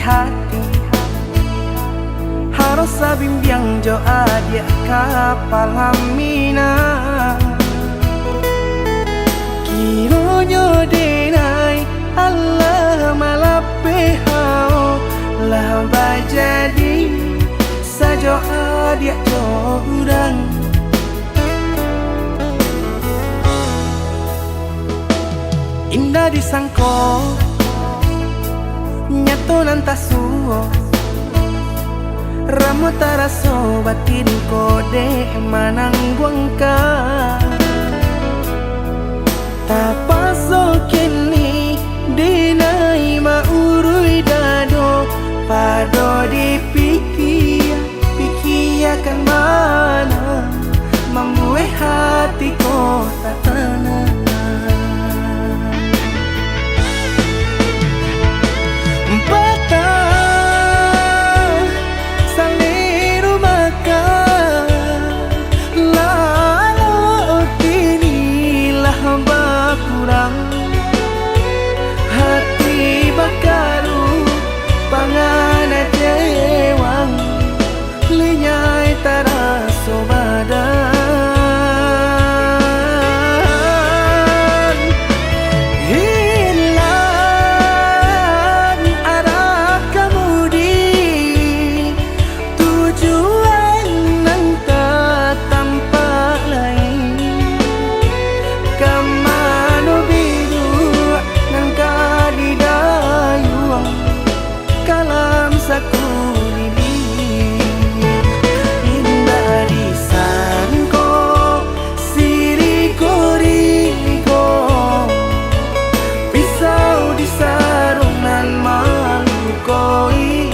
hati harus sabimbiang jo adia kapal hamina kironyo denai Allah malape hao lah bajadi sajo adia jo urang indah disangko nyato nantasuo ramo taraso batin kode manang buangka tapaso kini dinai maurui dado pado dipikir kan mana membuat hatiku tak tenang. Hati bakaru pangana jewang linyai taraso badan hilang arah kemudi tujuan nang tak tampak lain kamano biru nang kadidayuang kalam saku indah disangko siriko pisau di sarungan malu koi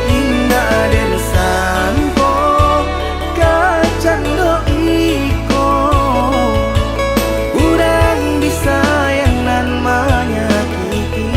indah disangko kacang doiko urang disayang nan menyakiti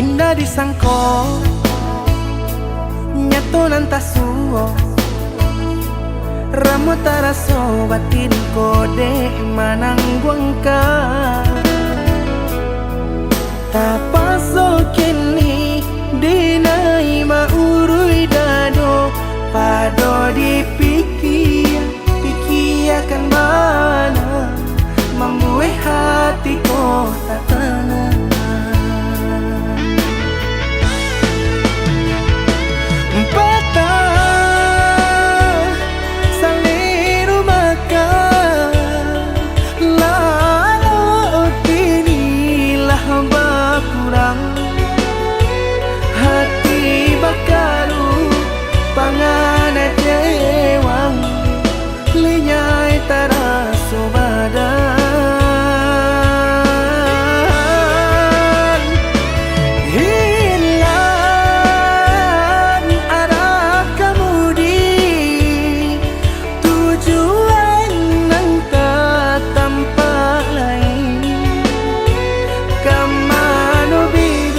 indah disangko nyato nantasuo ramo taraso batin kode manang buangka tapaso kini dinai maurui dado pado dipikir kan mana membuat hatiku tak tenang. Hati bakaru pangana jewang linyai taraso badan hilang arah kemudi tujuan nang tak tampak lain kamano bi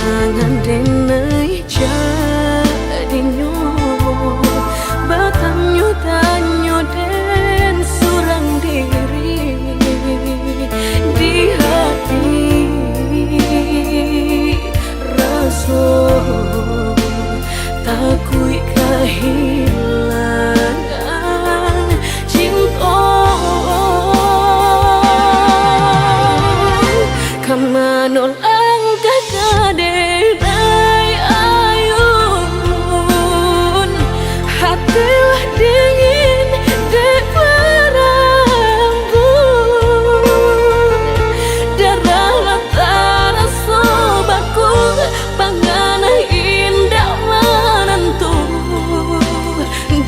angan denai jadinyo batanyo tanyo den surang diri di hati raso takui kehilangan cinta kamanol ang kakaderay ayun hatilah dingin dek berambut darahlah taraso bakung panganay indah menentu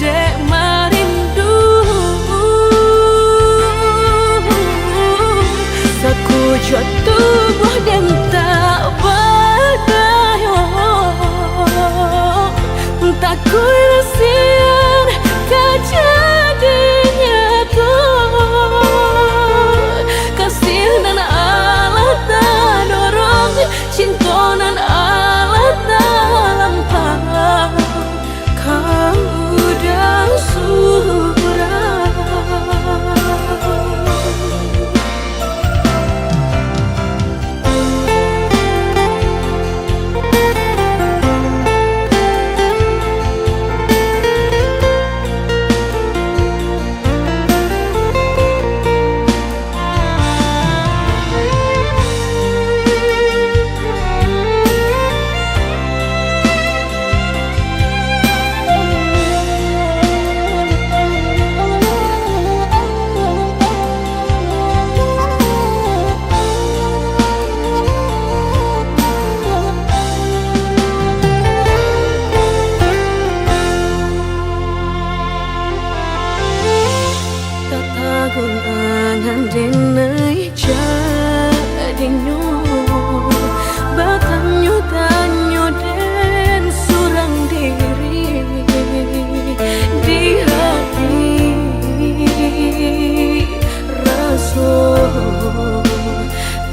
dek marindu sakujud tubuh dan tak berdaya tak kuisian kejadinya tuh kasih nan Allah tak dorong cinta nan Allah tak lampau kamu dah surah. Angan denai jadinyo batanyo tanyo den surang diri di hati raso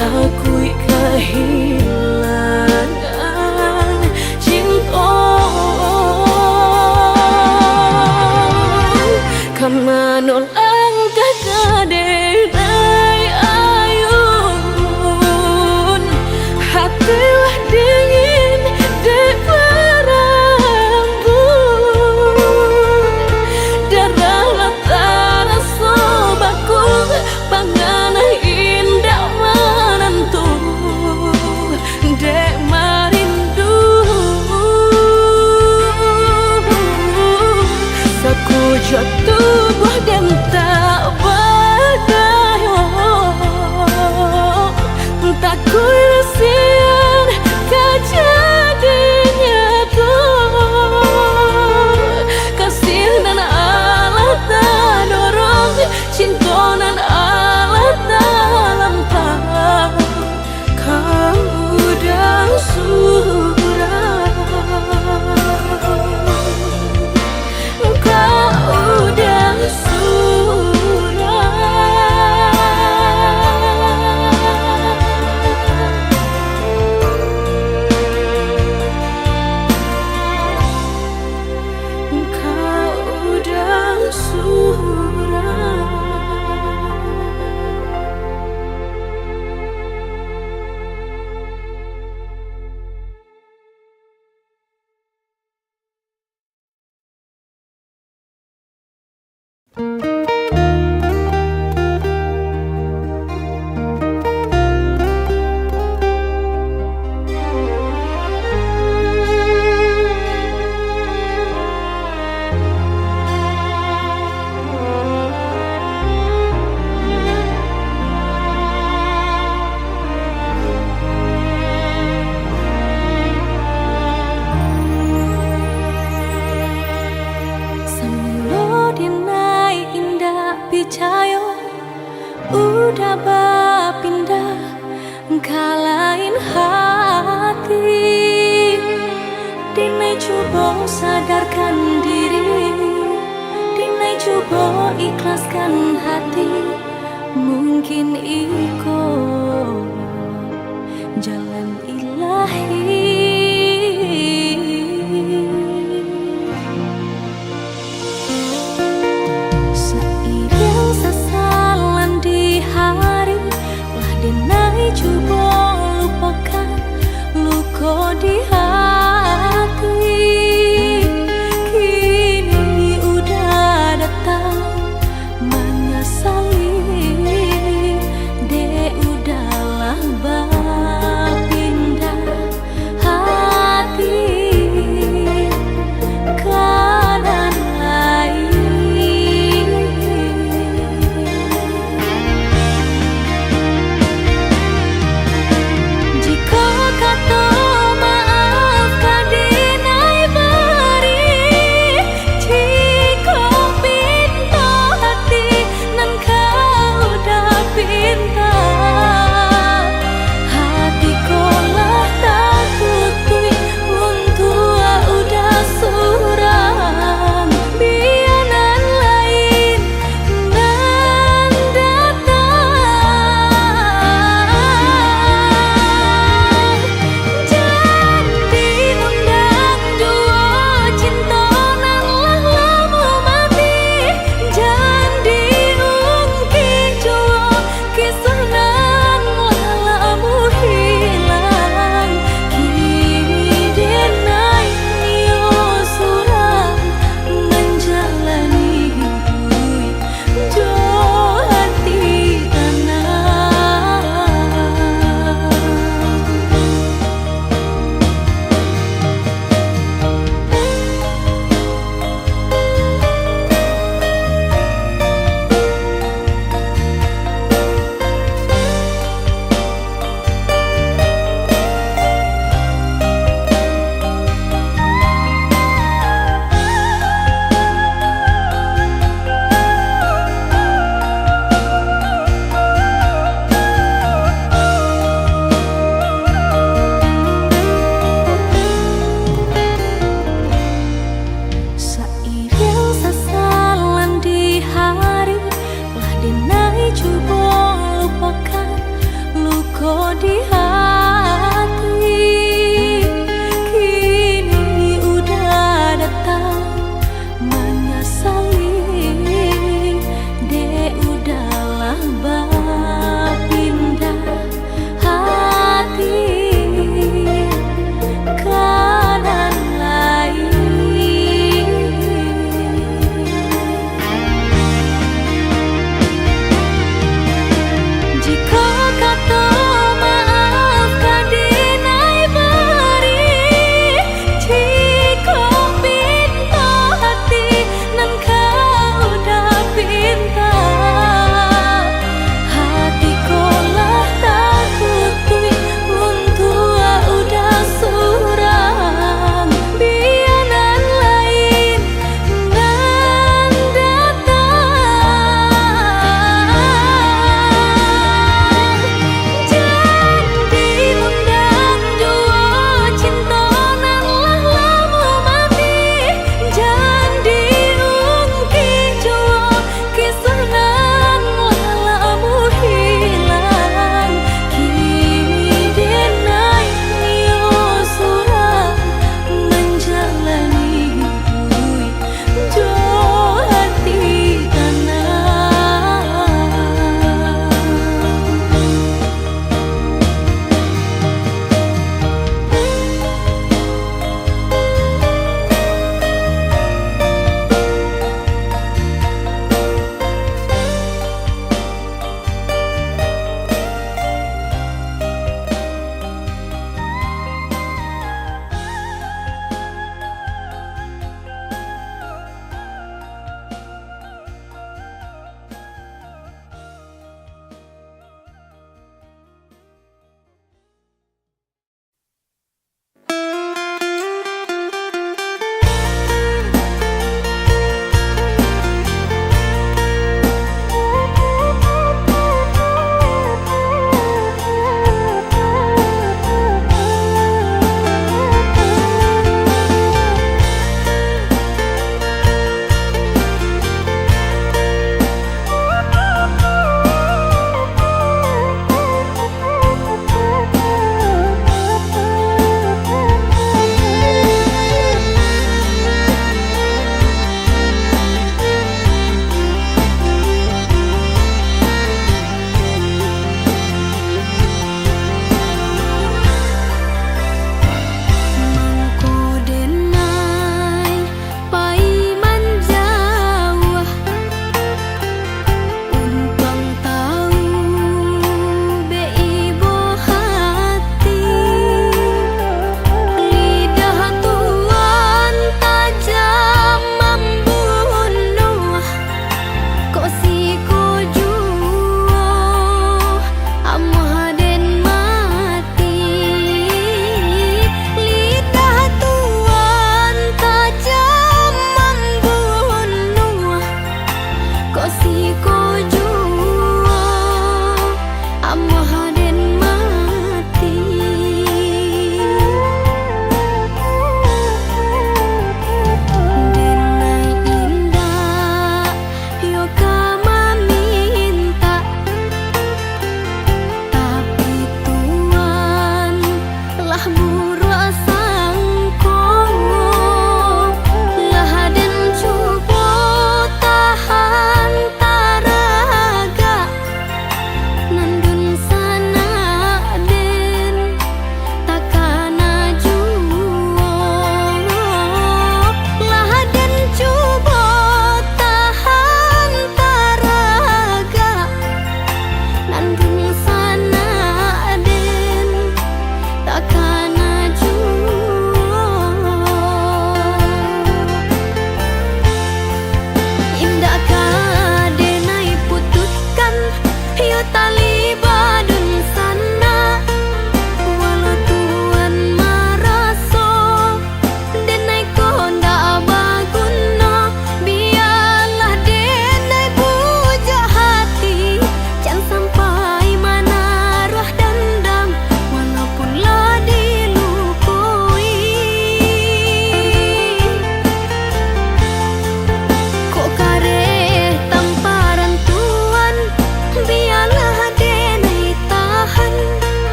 takui kehilangan cinta kamanol kakaderay ayun hatilah dingin dek berambut darahlah taraso bakung panganay indah menentu dek marindu sakujud tubuh dan tak berdaya tak kuisian kejadinya tuh kasih nan Allah tak dorong cinta nan Allah tak lampau kamu dah surah kau dah udah berpindah kalain hati dinai coba sadarkan diri dinai coba ikhlaskan hati mungkin iko jalan ilahi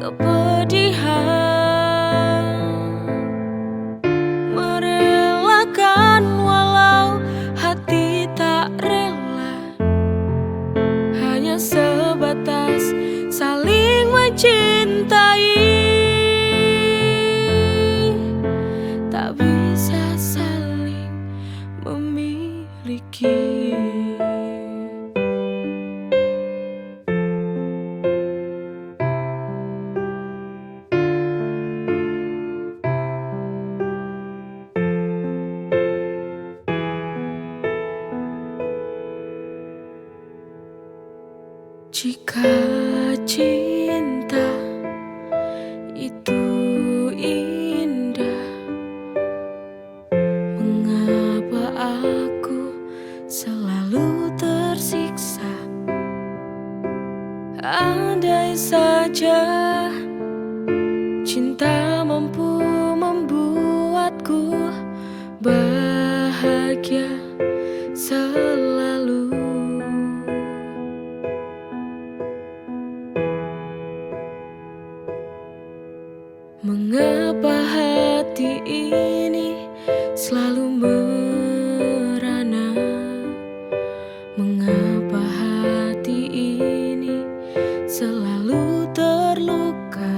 kepedihan, merelakan walau hati tak rela, hanya sebatas saling mencintai, tak bisa saling memiliki. Jika cinta itu indah, mengapa aku selalu tersiksa? Andai saja cinta mampu membuatku bahagia selalu. Mengapa hati ini selalu merana? Mengapa hati ini selalu terluka?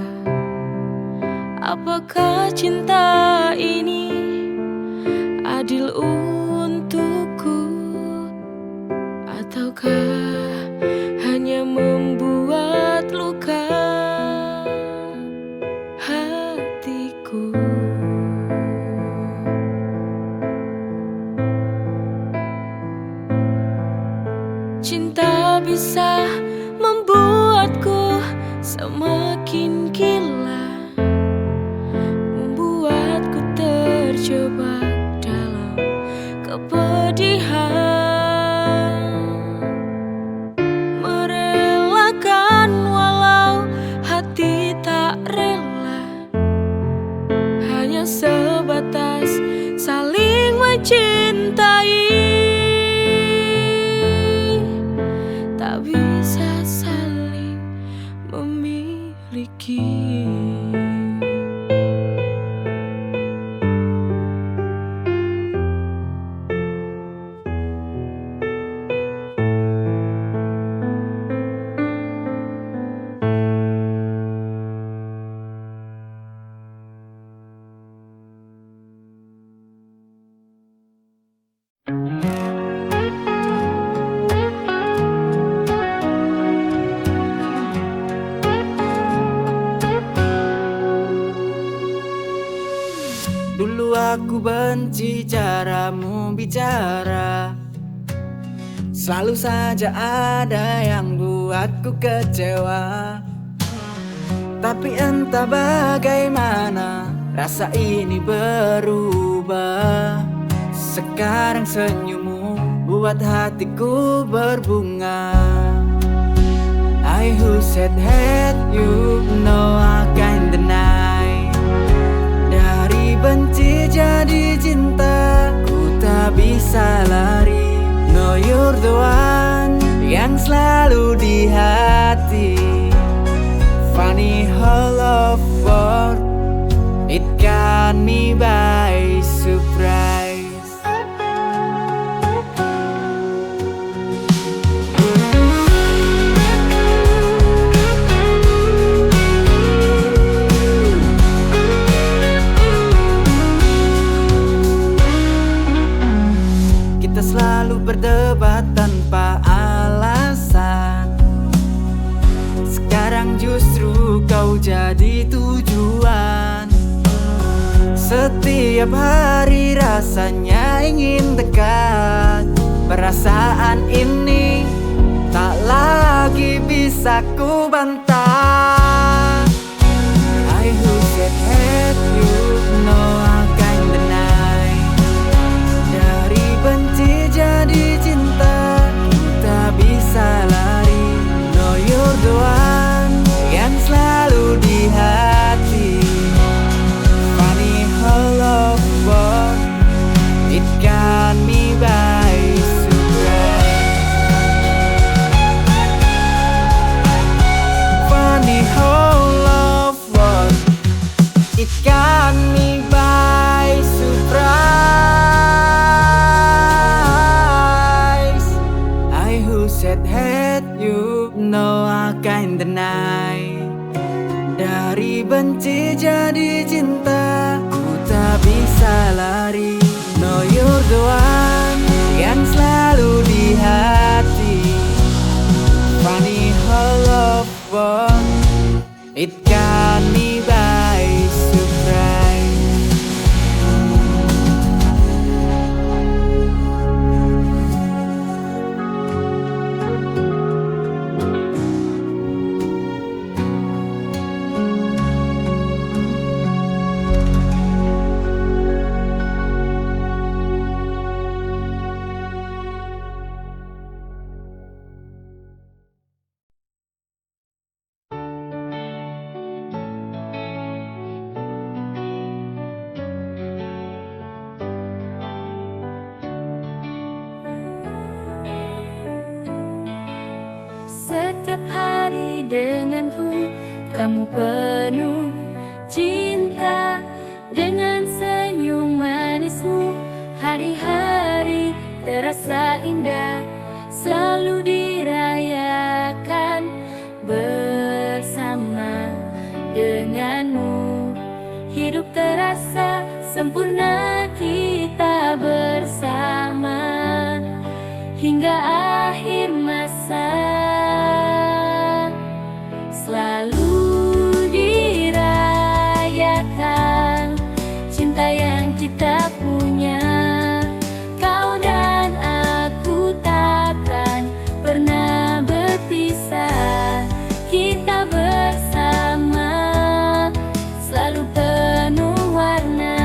Apakah cinta ini adil untukku? Ataukah hanya membuat luka hatiku? Cinta bisa membuatku semakin gila, membuatku terjebak dalam kepedihan, merelakan walau hati tak rela, hanya sebatas saling mencintai, tak bisa saling memiliki. Dulu aku benci caramu bicara, selalu saja ada yang buatku kecewa. Tapi entah bagaimana rasa ini berubah. Sekarang senyummu buat hatiku berbunga. I who said hate you, no I can't deny. Dari benci jadi cinta, ku tak bisa lari. No you're the one yang selalu di hati. Funny how love works, it got me by surprise. Kita selalu berdebat tanpa alasan. Sekarang justru kau jadi tujuan. Setiap hari rasanya ingin dekat. Perasaan ini tak lagi bisa ku bantah. I who said hate you, no I can't deny. Dari benci jadi cinta, kita bisa lari. No you're the one yang selalu di hati. Funny how love works, it got me by surprise. kind the night. Dari benci jadi cinta, ku tak bisa lari. Know you're the one yang selalu di hati. Funny how love works, it got me by surprise. Setiap hari denganku, kamu penuh cinta. Dengan senyum manismu, hari-hari terasa indah. Selalu dirayakan bersama denganmu. Hidup terasa sempurna kita bersama hingga akhir masa. Selalu dirayakan cinta yang kita punya. Kau dan aku takkan pernah berpisah. Kita bersama selalu penuh warna.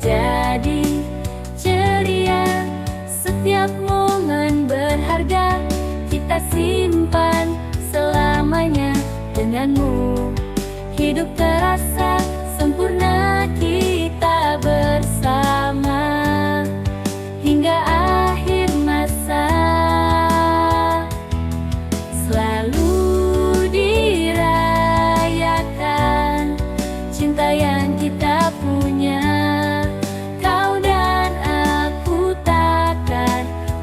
Jadi ceria, setiap momen berharga kita simpan selamanya denganmu. Hidup terasa sempurna kita bersama hingga akhir masa. Selalu dirayakan cinta yang kita punya.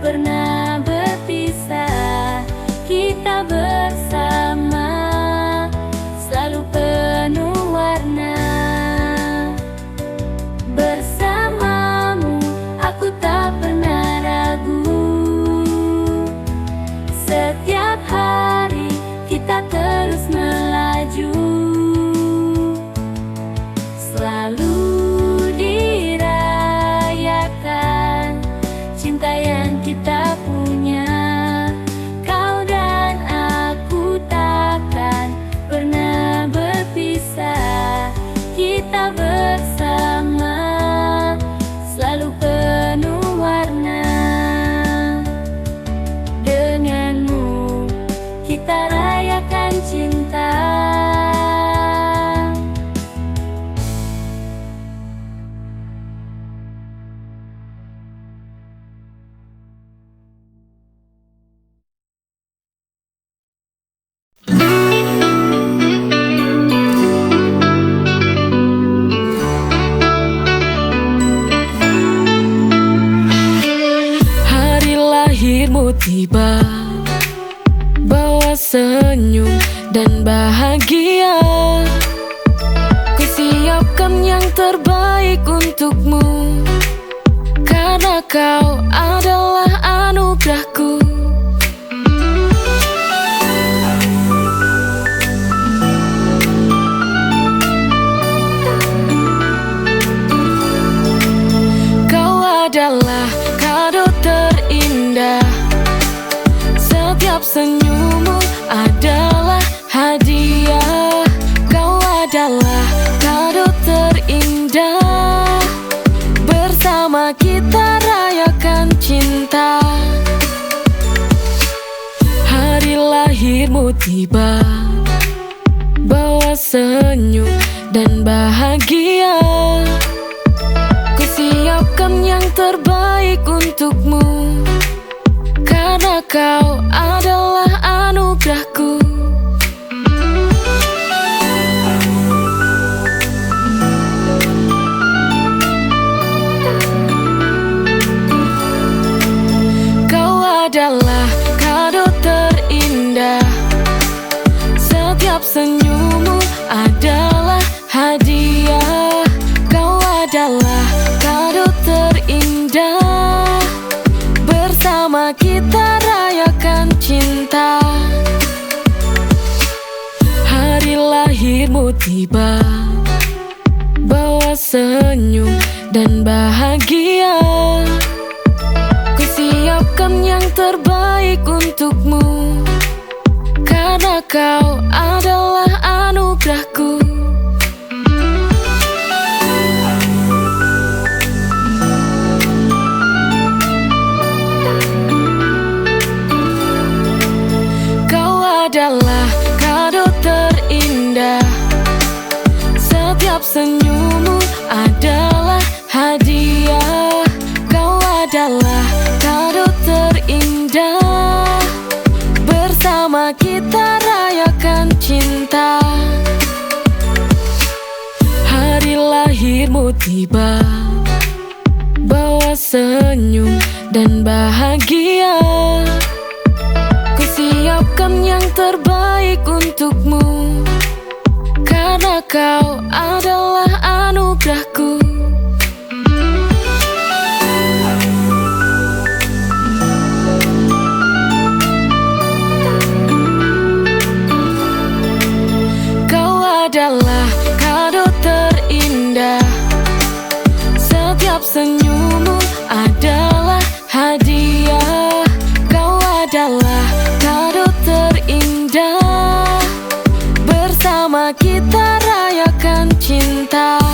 Pernah berpisah, kita bersama selalu penuh warna. Bersamamu aku tak pernah ragu. Setiap hari kita terus melaju. Selalu dirayakan cinta yang kita punya. Kau dan aku takkan pernah berpisah. Kita bersama selalu penuh warna. Denganmu kita rayakan cinta. Tiba bawa senyum dan bahagia. Ku siapkan yang terbaik untukmu, karena kau adalah anugerahku. Kau adalah kado terindah. Setiap senyummu adalah hadiah. Kau adalah kado terindah. Bersama kita rayakan cinta. Hari lahirmu tiba, senyum dan bahagia. Ku siapkan yang terbaik untukmu, karena kau adalah anugerahku. Kau adalah kado terindah, setiap senyummu adalah hadiah. Kau adalah kado terindah, bersama kita rayakan cinta. Hari lahirmu tiba, bawa senyum dan bahagia. Ku siapkan yang terbaik untukmu, karena kau adalah anugerahku. Kau adalah kado terindah, setiap senyummu adalah hadiah. Kau adalah kado terindah, bersama kita rayakan cinta. Hari lahirmu tiba, bawa senyum dan bahagia. Ku siapkan yang terbaik untukmu, karena kau adalah anugerahku. Adalah kado terindah, setiap senyummu adalah hadiah. Kau adalah kado terindah, bersama kita rayakan cinta.